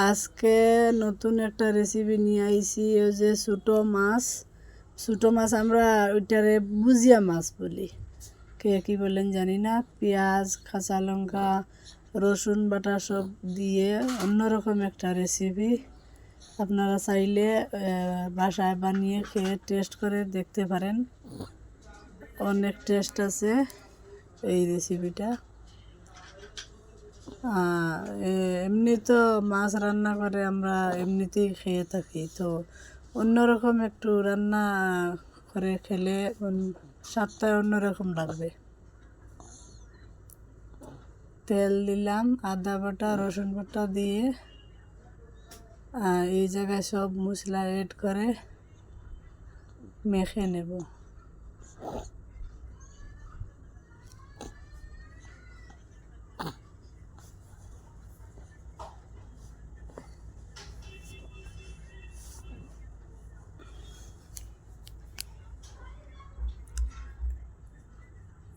আজকে নতুন একটা রেসিপি নিয়ে আইছি। ওই যে ছোটো মাছ আমরা ওইটারে বুজিয়া মাছ বলি, কে কী বলেন জানি না। পেঁয়াজ, কাঁচা লঙ্কা, রসুন বাটা সব দিয়ে অন্যরকম একটা রেসিপি। আপনারা চাইলে বাসায় বানিয়ে খেয়ে টেস্ট করে দেখতে পারেন। অনেক টেস্ট আছে এই রেসিপিটা। এমনি তো মাছ রান্না করে আমরা এমনিতেই খেয়ে থাকি, তো অন্যরকম একটু রান্না করে খেলে স্বাদটা অন্যরকম লাগবে। তেল দিলাম, আদা বাটা, রসুন বাটা দিয়ে এই জায়গায় সব মশলা এড করে মেখে নেব।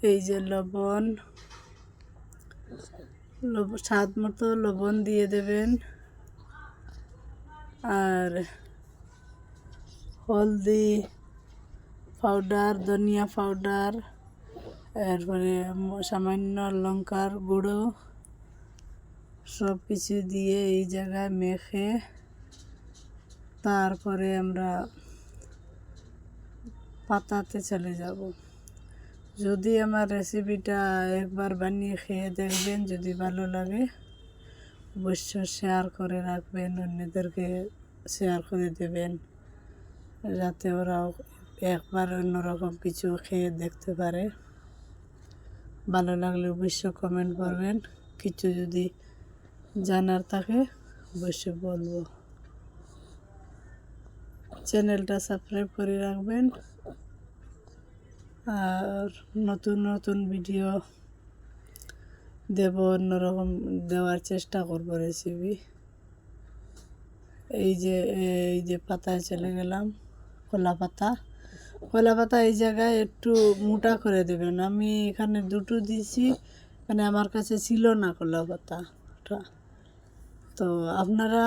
এই যে লবণ, স্বাদ মতো লবণ দিয়ে দেবেন, আর হলদি পাউডার, ধনিয়া পাউডার, এরপরে সামান্য লঙ্কার গুঁড়ো সব কিছু দিয়ে এই জায়গায় মেখে তারপরে আমরা পাতাতে চলে যাব। যদি আমার রেসিপিটা একবার বানিয়ে খেয়ে দেখবেন, যদি ভালো লাগে অবশ্যই শেয়ার করে রাখবেন, অন্যদেরকে শেয়ার করে দেবেন, যাতে ওরাও একবার অন্যরকম কিছু খেয়ে দেখতে পারে। ভালো লাগলে অবশ্যই কমেন্ট করবেন, কিছু যদি জানার থাকে অবশ্যই বলবো। চ্যানেলটা সাবস্ক্রাইব করে রাখবেন, আর নতুন নতুন ভিডিও দেব, অন্যরকম দেওয়ার চেষ্টা করব রেসিপি। এই যে পাতায় চলে গেলাম, কলা পাতা এই জায়গায় একটু মোটা করে দেবেন। আমি এখানে দুটো দিয়েছি, মানে আমার কাছে ছিল না কলা পাতাটা, তো আপনারা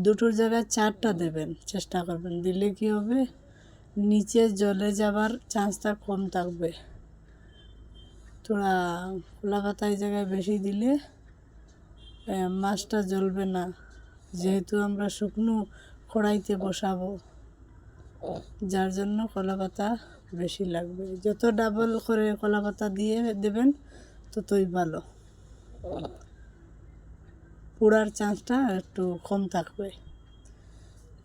দুটোর জায়গায় 4টা দেবেন, চেষ্টা করবেন। দিলে কি হবে, নিচে জলে যাবার চান্সটা কম থাকবে। তোরা কলা পাতা এই জায়গায় বেশি দিলে মাছটা জ্বলবে না, যেহেতু আমরা শুকনো কড়াইতে বসাবো, যার জন্য কলা পাতা বেশি লাগবে। যত ডাবল করে কলা পাতা দিয়ে দেবেন ততই ভালো, পোড়ার চান্সটা একটু কম থাকবে।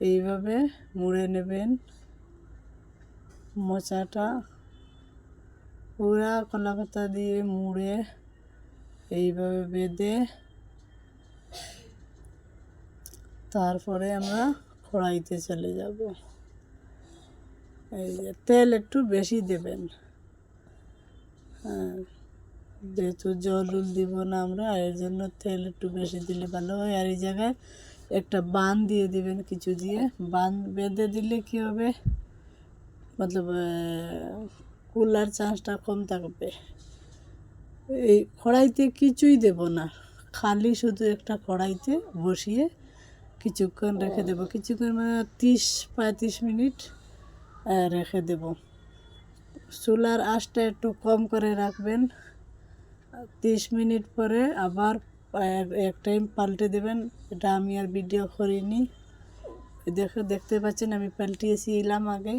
এইভাবে মুড়ে নেবেন মোচাটা, পুরা কলা পাতা দিয়ে মুড়ে এইভাবে বেঁধে তারপরে আমরা কড়াইতে চলে যাব। এই যে তেল একটু বেশি দেবেন, যেহেতু জল দিব না আমরা, এর জন্য তেল একটু বেশি দিলে ভালো হয়। আর এই জায়গায় একটা বান দিয়ে দিবেন, কিছু দিয়ে বান বেঁধে দিলে কি হবে, মতলব কুলার চান্সটা কম থাকবে। এই কড়াইতে কিছুই দেব না, খালি শুধু একটা কড়াইতে বসিয়ে কিছুক্ষণ রেখে দেব, কিছুক্ষণ মানে 30-35 মিনিট রেখে দেব। চুলার আঁচটা একটু কম করে রাখবেন। 30 মিনিট পরে আবার এক টাইম পাল্টে দেবেন। এটা আমি আর ভিডিও করিনি, দেখতে পাচ্ছেন আমি পাল্টিয়েছিলাম আগে।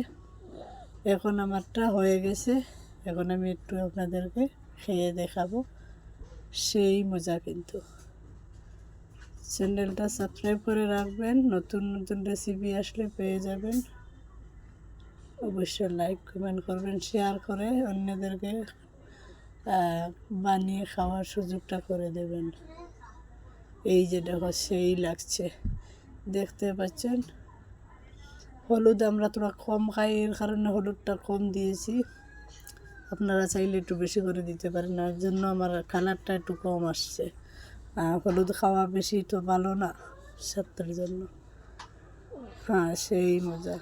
এখন আমারটা হয়ে গেছে, এখন আমি একটু আপনাদেরকে খেয়ে দেখাবো, সেই মজা। কিন্তু চ্যানেলটা সাবস্ক্রাইব করে রাখবেন, নতুন নতুন রেসিপি আসলে পেয়ে যাবেন। অবশ্যই লাইক কমেন্ট করবেন, শেয়ার করে অন্যদেরকে বানিয়ে খাওয়ার সুযোগটা করে দেবেন। এই যে দেখো সেই লাগছে, দেখতে পাচ্ছেন। হলুদ আমরা তোরা কম খাই, এর কারণে হলুদটা কম দিয়েছি। আপনারা চাইলে একটু বেশি করে দিতে পারেন, এর জন্য আমার কালারটা একটু কম আসছে। হলুদ খাওয়া বেশি তো ভালো না স্বাস্থ্যের জন্য। সেই মজা।